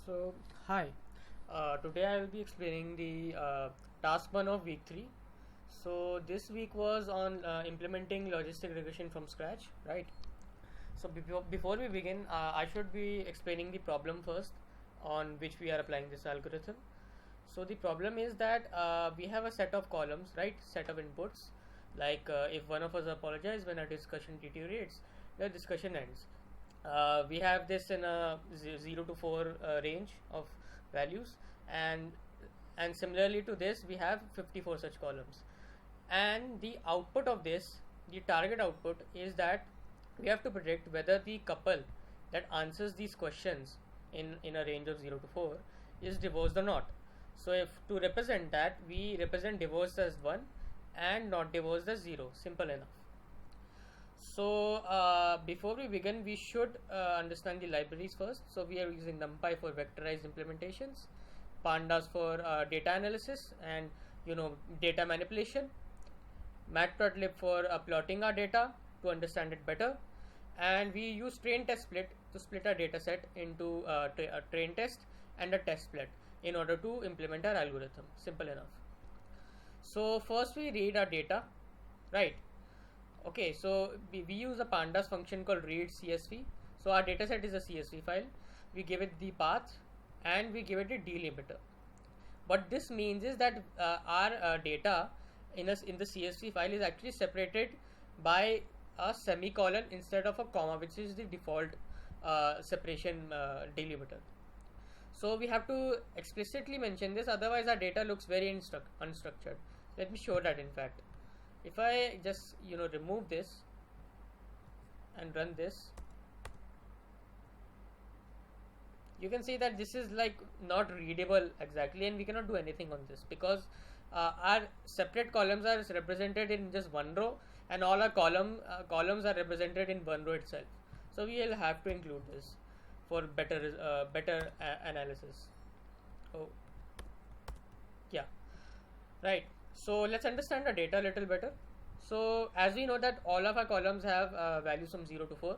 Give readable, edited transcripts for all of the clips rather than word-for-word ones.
So, hi. Today I will be explaining the task 1 of week 3. So, this week was on implementing logistic regression from scratch, right? So, before we begin, I should be explaining the problem first on which we are applying this algorithm. So, the problem is that we have a set of columns, right? Set of inputs. Like if one of us apologizes when a discussion deteriorates, the discussion ends. We have this in a 0 to 4 range of values, and similarly to this we have 54 such columns, and the output of this, the target output, is that we have to predict whether the couple that answers these questions in a range of 0 to 4 is divorced or not. So if to represent that, we represent divorced as 1 and not divorced as 0. Simple enough. So before we begin, we should understand the libraries first. So we are using NumPy for vectorized implementations, Pandas for data analysis and data manipulation, Matplotlib for plotting our data to understand it better, and we use train test split to split our data set into a train test and a test split in order to implement our algorithm. Simple enough. So first we read our data, right? Okay, so we use a pandas function called read CSV. So our dataset is a CSV file. We give it the path and we give it a delimiter. What this means is that our data in the CSV file is actually separated by a semicolon instead of a comma, which is the default separation delimiter. So we have to explicitly mention this, otherwise our data looks very unstructured. Let me show that. In fact, if I just remove this and run this, you can see that this is like not readable exactly, and we cannot do anything on this because our separate columns are represented in just one row, and all our columns are represented in one row itself. So we will have to include this for better analysis. Oh, yeah, right. So let's understand the data a little better. So as we know that all of our columns have values from 0 to 4,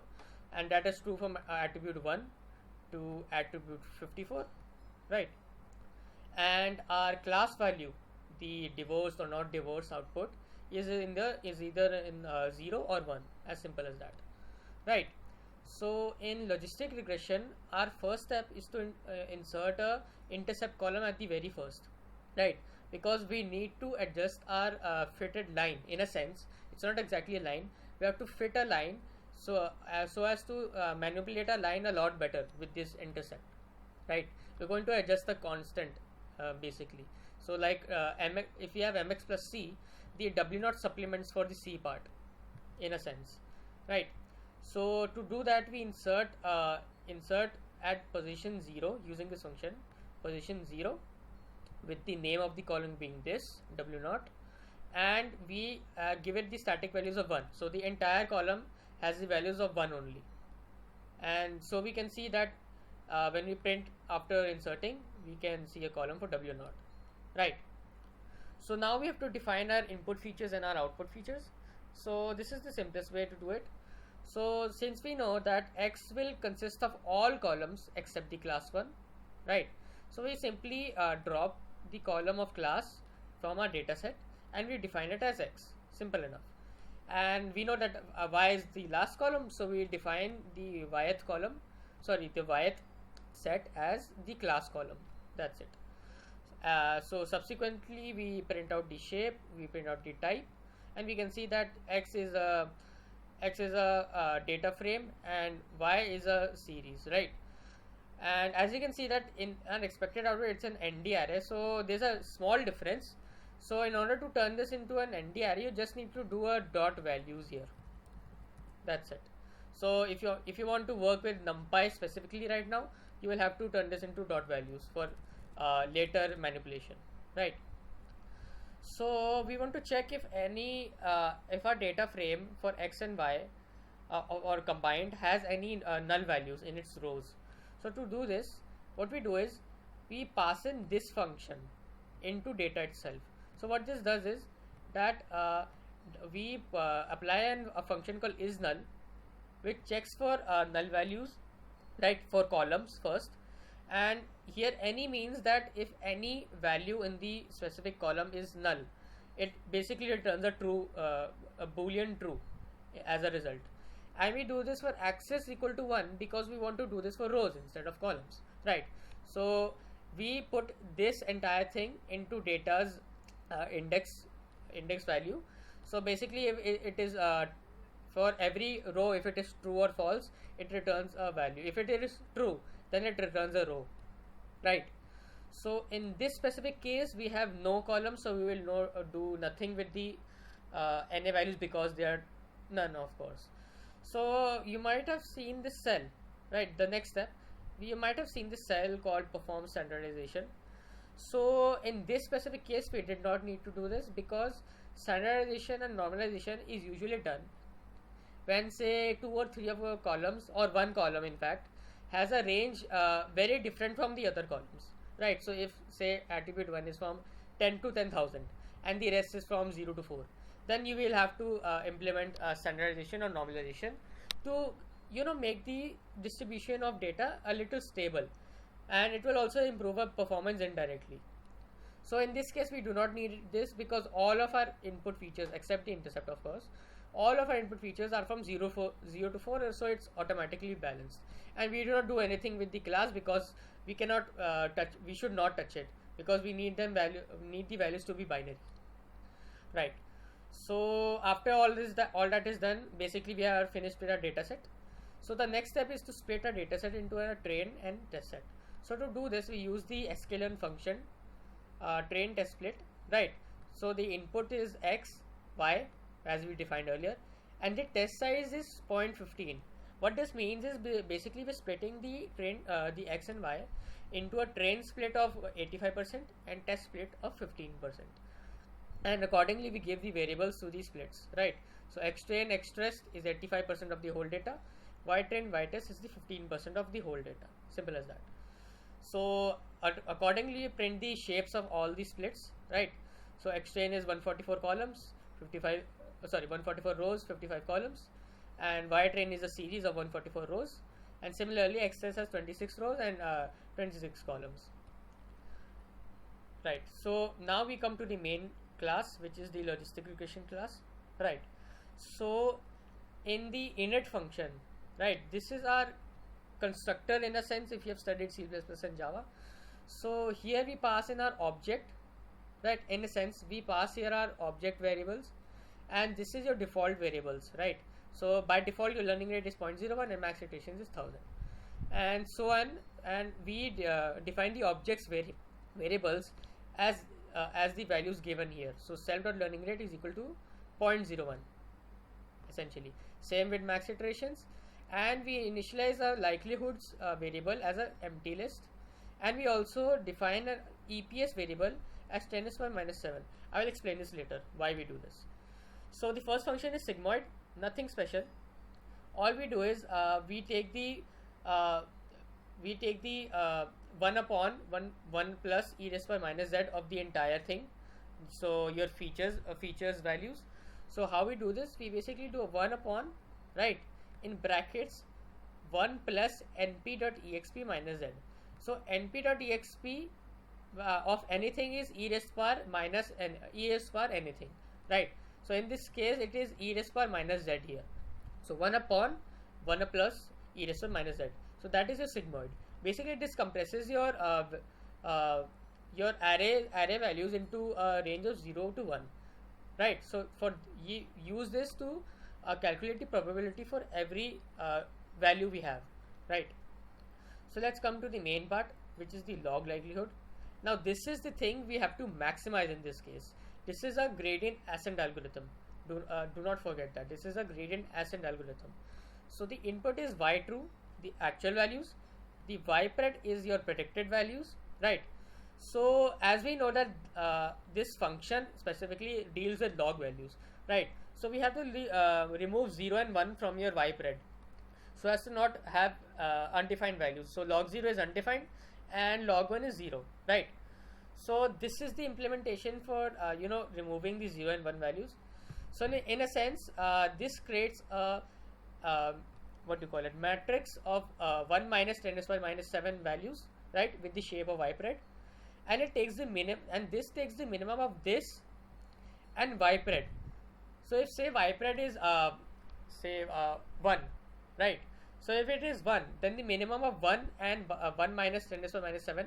and that is true from attribute 1 to attribute 54, right? And our class value, the divorced or not divorced output, is either in 0 or 1, as simple as that, right? So in logistic regression, our first step is to insert a intercept column at the very first, right? Because we need to adjust our fitted line. In a sense, it's not exactly a line. We have to fit a line so as to manipulate a line a lot better with this intercept, right? We're going to adjust the constant basically. So like if we have mx plus c, the w0 supplements for the c part, in a sense, right? So to do that, we insert at position 0 using this function, position 0, with the name of the column being this w0, and we give it the static values of 1. So the entire column has the values of 1 only, and so we can see that when we print after inserting, we can see a column for w0, right? So now we have to define our input features and our output features. So this is the simplest way to do it. So since we know that x will consist of all columns except the class 1, right? So we simply drop the column of class from our data set and we define it as x. Simple enough. And we know that y is the last column, so we define the the yth set as the class column. That's it. So subsequently we print out the shape, we print out the type, and we can see that x is a data frame and y is a series, right? And as you can see that in an expected output, it's an ND array, so there's a small difference. So in order to turn this into an ND array, you just need to do a dot values here. That's it. So if you want to work with NumPy specifically right now, you will have to turn this into dot values for later manipulation, right? So we want to check if if our data frame for x and y or combined has any null values in its rows. So to do this, what we do is we pass in this function into data itself. So what this does is that we apply a function called isNull, which checks for null values, right, for columns first, And here any means that if any value in the specific column is null, it basically returns a true, a boolean true as a result. And we do this for axis equal to 1 because we want to do this for rows instead of columns, right? So we put this entire thing into data's index value. So basically if it is for every row, if it is true or false, it returns a value. If it is true, then it returns a row, right? So in this specific case we have no columns, so we will do nothing with the NA values because they are none, of course. So you might have seen this cell, right? The next step, you might have seen this cell called perform standardization. So in this specific case we did not need to do this because standardization and normalization is usually done when say 2 or 3 of our columns, or one column in fact, has a range very different from the other columns, right? So if say attribute 1 is from 10 to 10,000 and the rest is from 0 to 4, then you will have to implement standardization or normalization to make the distribution of data a little stable, and it will also improve our performance indirectly. So in this case we do not need this because all of our input features, except the intercept of course, all of our input features are from 0 to 4, so it's automatically balanced, and we do not do anything with the class because we cannot we should not touch it because we need the values to be binary, right? So after all that is done, basically we are finished with our data set. So the next step is to split our data set into a train and test set. So to do this we use the sklearn function, train test split, right? So the input is x, y as we defined earlier, and the test size is 0.15. What this means is basically we're splitting the train the x and y into a train split of 85% and test split of 15%, and accordingly we give the variables to these splits, right? So x train x test is 85% of the whole data, y train y test is the 15% of the whole data, simple as that. So accordingly you print the shapes of all the splits, right? So x train is 144 columns, 144 rows, 55 columns, and y train is a series of 144 rows, and similarly x test has 26 rows and 26 columns, right? So now we come to the main class, which is the logistic regression class, right? So in the init function, right, this is our constructor in a sense if you have studied C++ and Java. So here we pass in our object, right? In a sense we pass here our object variables, and this is your default variables, right? So by default your learning rate is 0.01 and max iteration is 1000, and so on, and we define the objects variables as the values given here. So self.learning rate is equal to 0.01 essentially. Same with max iterations, and we initialize a likelihoods variable as an empty list, and we also define an EPS variable as 10 to the power minus 7. I will explain this later why we do this. So the first function is sigmoid, nothing special. All we do is we take the 1 upon 1 plus e raised by minus z of the entire thing, so your features values. So how we do this, we basically do a 1 upon, right, in brackets 1 plus np.exp minus z. So np.exp of anything is e raised power minus e raised power anything, right? So in this case it is e raised power minus z here. So 1 upon 1 plus e raised power minus z. So that is your sigmoid. Basically this compresses your array values into a range of 0 to 1, right? So for you use this to calculate the probability for every value we have, right? So let's come to the main part, which is the log likelihood. Now this is the thing we have to maximize in this case. This is a gradient ascent algorithm. Do not forget that this is a gradient ascent algorithm. So the input is y true, the actual values, the y pred is your predicted values, right? So as we know that this function specifically deals with log values, right? So we have to remove 0 and 1 from your y pred so as to not have undefined values. So log 0 is undefined and log 1 is 0, right? So this is the implementation for removing the 0 and 1 values. So in a sense this creates a what do you call it, matrix of 1 minus 10 to the power minus 7 values, right, with the shape of ypred, and it takes the minimum, and this takes the minimum of this and ypred. So if say ypred is say 1, right, so if it is 1, then the minimum of 1 and 1 minus 10 to the minus 7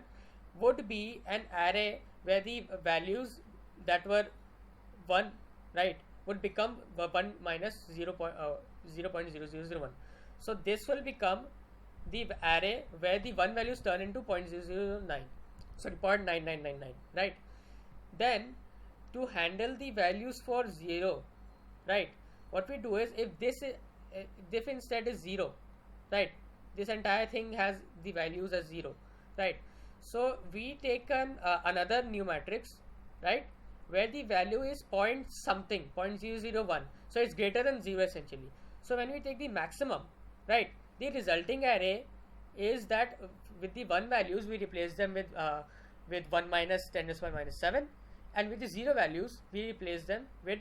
would be an array where the values that were 1, right, would become 1 minus 0.0001. So this will become the array where the 1 values turn into 0.009, sorry, 0.9999, right. Then to handle the values for 0, right, what we do is, if instead is 0, right, this entire thing has the values as 0, right, so we take another new matrix, right, where the value is point something, 0.001, so it's greater than 0 essentially. So when we take the maximum, right, the resulting array is that with the 1 values we replace them with 1 minus 10 to the minus 7, and with the 0 values we replace them with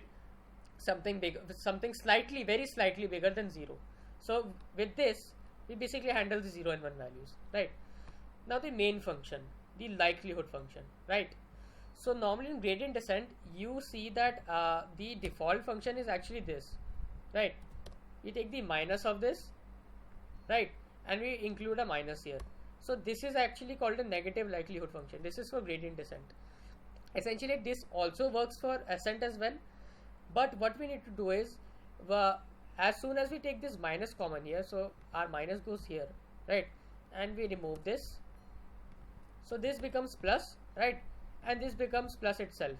something big, something slightly, very slightly bigger than 0. So with this we basically handle the 0 and 1 values, right. Now the main function, the likelihood function, right. So normally in gradient descent you see that the default function is actually this, right. We take the minus of this, right, and we include a minus here. So this is actually called a negative likelihood function. This is for gradient descent. Essentially this also works for ascent as well, but what we need to do is, as soon as we take this minus common here, so our minus goes here, right, and we remove this, so this becomes plus, right, and this becomes plus itself.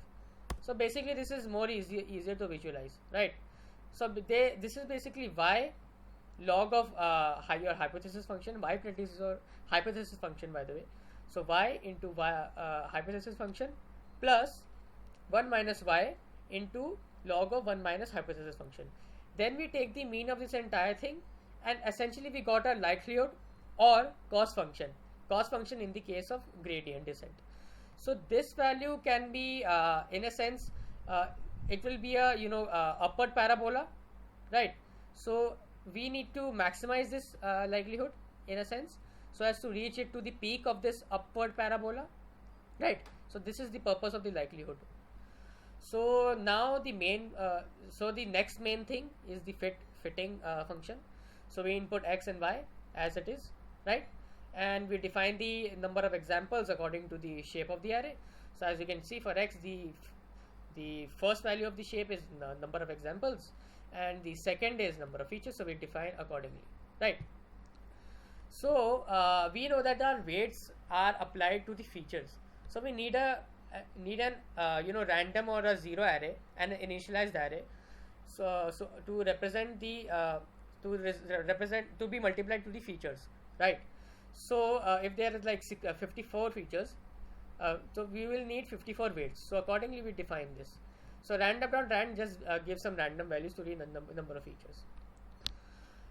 So basically this is more easier to visualize, right. So this is basically y log of your hypothesis function. Y predicts your hypothesis function, by the way. So y into y hypothesis function plus 1 minus y into log of 1 minus hypothesis function. Then we take the mean of this entire thing, and essentially we got a likelihood or cost function. Cost function in the case of gradient descent. So this value can be in a sense it will be a upward parabola, right. So we need to maximize this likelihood in a sense, so as to reach it to the peak of this upward parabola, right. So this is the purpose of the likelihood. So now the next main thing is the fitting function. So we input x and y as it is, right, and we define the number of examples according to the shape of the array. So as you can see, for x the first value of the shape is number of examples, and the second is number of features, so we define accordingly, right. So we know that our weights are applied to the features, so we need an random or a zero array and an initialized array, so to represent the to be multiplied to the features, right. So if there is like 54 features, so we will need 54 weights, so accordingly we define this. So random.rand just gives some random values to the number of features.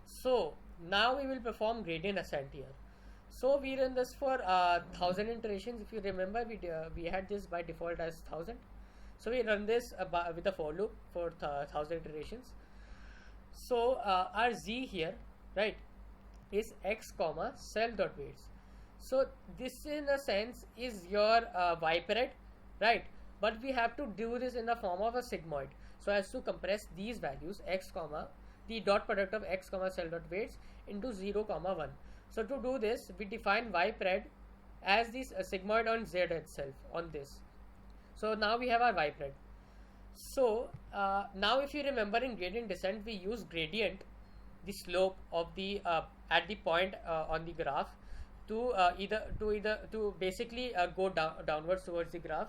So now we will perform gradient ascent here. So we run this for 1000 iterations. If you remember, we had this by default as 1000. So we run this with a for loop for 1000 iterations. So our z here, right, is x comma self dot weights. So this in a sense is your ypred, right, but we have to do this in the form of a sigmoid, so as to compress these values x comma the dot product of x comma self dot weights into 0 comma 1. So to do this we define ypred as this sigmoid on z itself on this. So now we have our ypred. So now if you remember, in gradient descent we use gradient, the slope of the at the point on the graph, to basically go downwards towards the graph.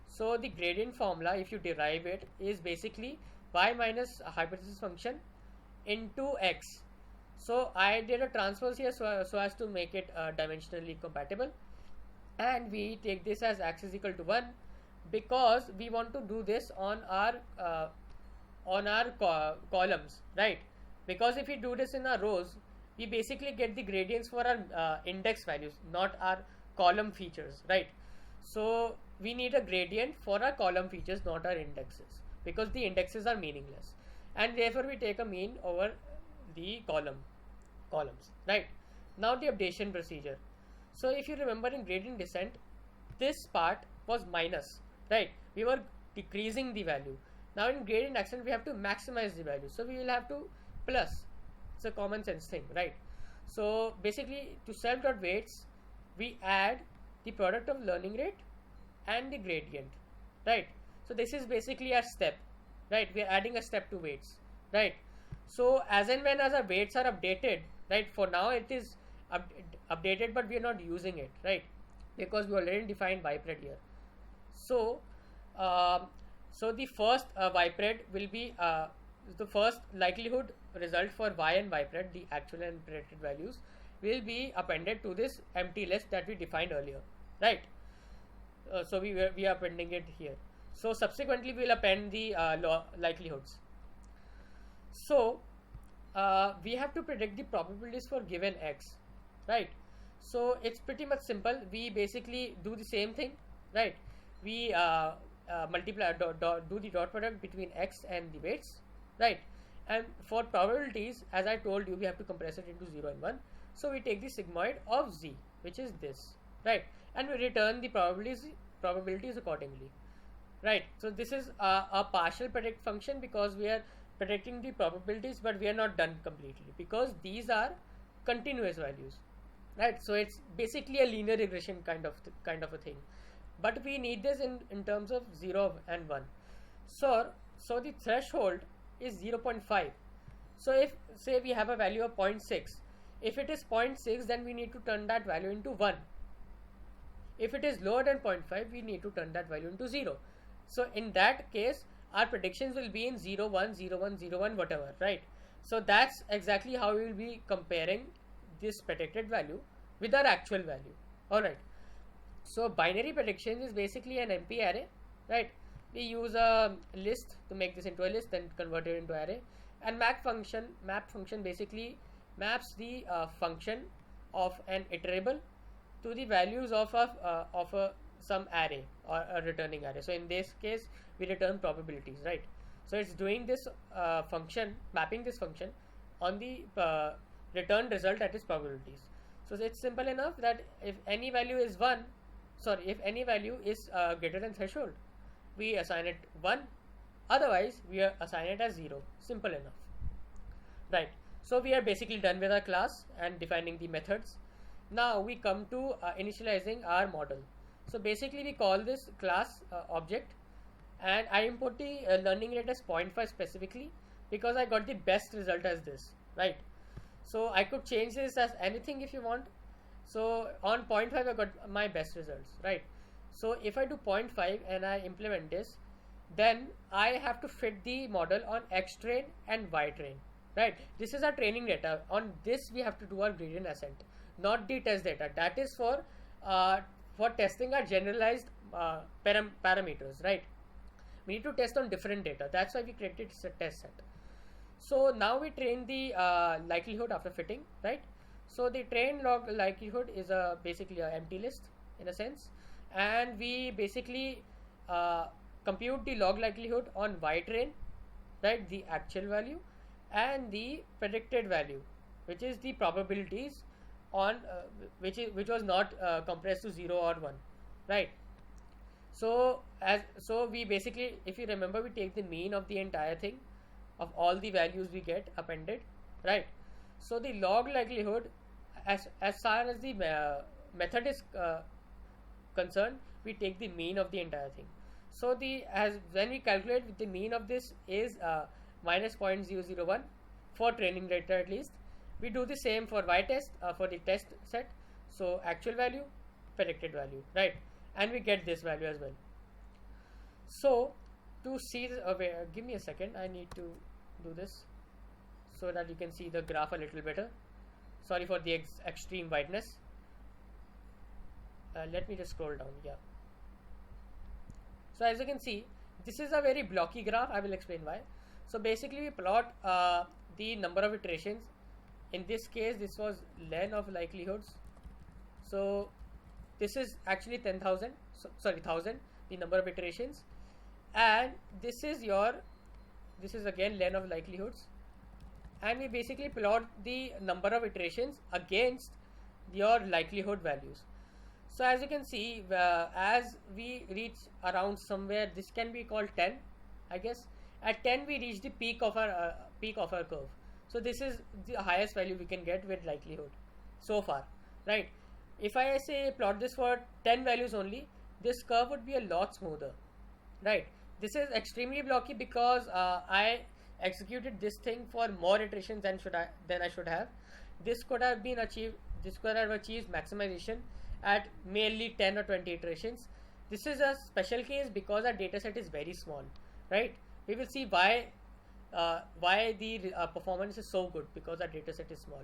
So the gradient formula, if you derive it, is basically y minus hypothesis function into x. So I did a transpose here so as to make it dimensionally compatible, and we take this as x is equal to 1 because we want to do this on our columns, right, because if we do this in our rows we basically get the gradients for our index values, not our column features, right. So we need a gradient for our column features, not our indexes, because the indexes are meaningless, and therefore we take a mean over the columns, right. Now the updation procedure. So if you remember in gradient descent, this part was minus, right? We were decreasing the value. Now in gradient ascent, we have to maximize the value. So we will have to plus. It's a common sense thing, right? So basically to self.weights, we add the product of learning rate and the gradient, right? So this is basically a step, right? We are adding a step to weights, right? So as and when as our weights are updated, right? For now it is updated, but we are not using it, right? Because we already defined bipred here. So so the first bipred will be the first likelihood result for y and bipred, the actual and predicted values, will be appended to this empty list that we defined earlier, right? So we are appending it here. So subsequently we will append the likelihoods. So we have to predict the probabilities for given x, right? So it's pretty much simple. We basically do the same thing, right? We multiply do the dot product between x and the weights, right? And for probabilities, as I told you, we have to compress it into 0 and 1. So we take the sigmoid of z, which is this, right? And we return the probabilities accordingly, right? So this is a partial predict function because we are predicting the probabilities, but we are not done completely because these are continuous values, right? So it's basically a linear regression kind of a thing, but we need this in terms of 0 and 1. So the threshold is 0.5. So if say we have a value of 0.6, if it is 0.6, then we need to turn that value into 1. If it is lower than 0.5, we need to turn that value into 0. So in that case, our predictions will be in 0, 1, 0, 1, 0, 1, whatever, right? So that's exactly how we will be comparing this predicted value with our actual value. Alright. So binary prediction is basically an NP array, right? We use a list to make this into a list, then convert it into array. And map function basically maps the function of an iterable to the values of some array or a returning array. So in this case, we return probabilities, right? So it's doing this function, mapping this function on the return result, that is probabilities. So it's simple enough that if any value is if any value is greater than threshold, we assign it 1. Otherwise, we assign it as 0. Simple enough, right? So we are basically done with our class and defining the methods. Now we come to initializing our model. So basically we call this class object, and I import the learning rate as 0.5 specifically because I got the best result as this, right? So I could change this as anything if you want. So on 0.5 I got my best results, right? So if I do 0.5 and I implement this, then I have to fit the model on X train and Y train, right? This is our training data. On this we have to do our gradient ascent, not the test data. That is for testing our generalized parameters, right? We need to test on different data. That's why we created a test set. So now we train the likelihood after fitting, right? So the train log likelihood is basically an empty list in a sense, and we basically compute the log likelihood on Y train, right? The actual value and the predicted value, which is the probabilities on which was not compressed to 0 or 1, right? So we basically, if you remember, we take the mean of the entire thing of all the values we get appended, right? So the log likelihood, as far as the method is concerned, we take the mean of the entire thing. So when we calculate, the mean of this is minus 0.001 for training data at least. We do the same for Y test for the test set. So actual value, predicted value, right? And we get this value as well. So to see this, give me a second, I need to do this so that you can see the graph a little better. Sorry for the extreme whiteness. Let me just scroll down. Yeah. So as you can see, this is a very blocky graph. I will explain why. So basically we plot the number of iterations. In this case, this was len of likelihoods. So this is actually 10,000. Sorry, 1,000. The number of iterations, and this is again len of likelihoods, and we basically plot the number of iterations against your likelihood values. So as you can see, as we reach around somewhere, this can be called 10, I guess. At 10, we reach the peak of our curve. So this is the highest value we can get with likelihood so far, right? If I say plot this for 10 values only, this curve would be a lot smoother, right? This is extremely blocky because I executed this thing for more iterations than I should have. This could have been achieved. This could have achieved maximization at merely 10 or 20 iterations. This is a special case because our dataset is very small, right? We will see why the performance is so good, because our dataset is small,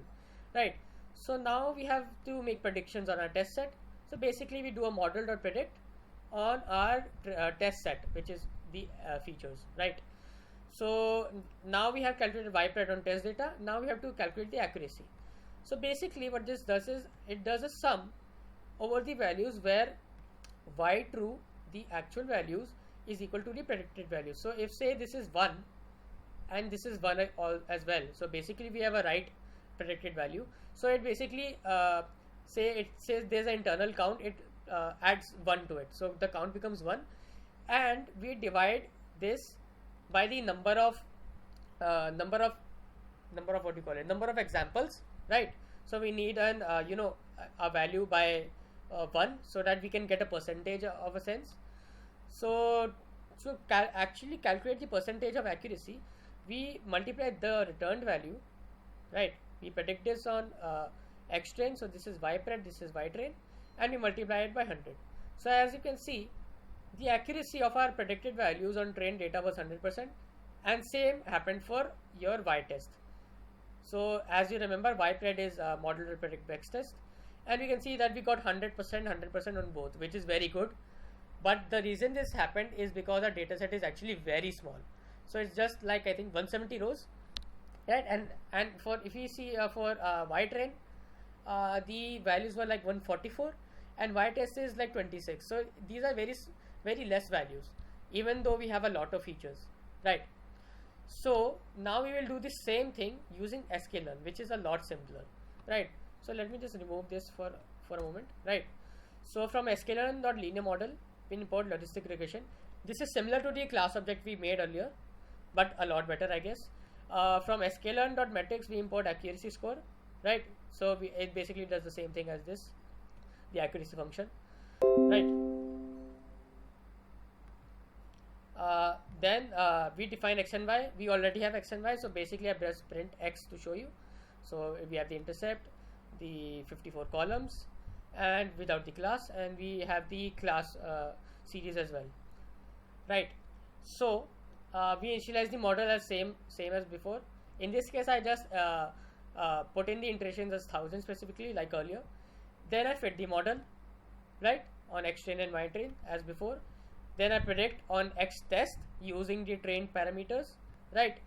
right? So now we have to make predictions on our test set. So basically we do a model.predict on our test set, which is the features, right? So now we have calculated ypred on test data. Now we have to calculate the accuracy. So basically what this does is it does a sum over the values where y true, the actual values, is equal to the predicted value. So if say this is 1 and this is 1 as well, so basically we have a right predicted value. So it basically it says there's an internal count, it adds 1 to it, so the count becomes 1, and we divide this by the number of what do you call it, number of examples, right? So we need an a value by 1 so that we can get a percentage of a sense. So actually calculate the percentage of accuracy, we multiply the returned value, right? We predict this on x train, so this is ypred, this is y train, and we multiply it by 100. So as you can see, the accuracy of our predicted values on trained data was 100%, and same happened for your y test. So as you remember, ypred is model to predict best test, and we can see that we got 100% on both, which is very good. But the reason this happened is because our dataset is actually very small. So it's just like, I think, 170 rows, right? And for, if we see for y train, the values were like 144, and y test is like 26. So these are very less values, even though we have a lot of features, right? So now we will do the same thing using sklearn, which is a lot simpler, right? So let me just remove this for a moment, right? So from sklearn.linear model, we import logistic regression. This is similar to the class object we made earlier, but a lot better, I guess. From sklearn.metrics, we import accuracy score, right? So it basically does the same thing as this, the accuracy function, right? Then we define x and y. We already have x and y, so basically I just print x to show you. So we have the intercept, the 54 columns, and without the class, and we have the class series as well, right? So we initialize the model as same as before. In this case, I just put in the iterations as 1000 specifically, like earlier. Then I fit the model, right, on x train and y train as before. Then I predict on x test using the trained parameters, right?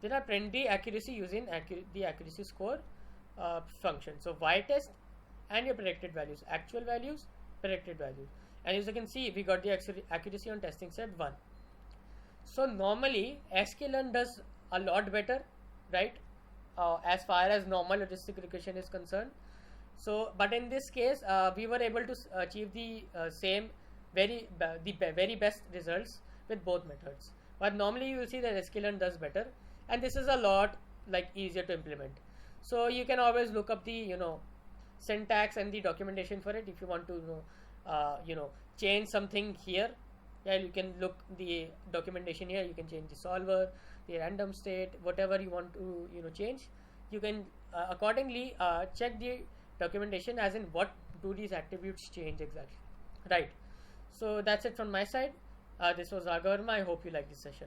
Then I print the accuracy using the accuracy score function. So y test and your predicted values, actual values, predicted values, and as you can see, we got the accuracy on testing set 1. So normally sklearn does a lot better, right, as far as normal logistic regression is concerned. So but in this case we were able to achieve the same very best results with both methods. But normally you will see that sklearn does better, and this is a lot like easier to implement. So you can always look up the syntax and the documentation for it if you want to change something here. Yeah, you can look the documentation here. You can change the solver, the random state, whatever you want to change. You can accordingly check the documentation as in what do these attributes change exactly, right? So that's it from my side. This was Raghav Verma. I hope you like this session.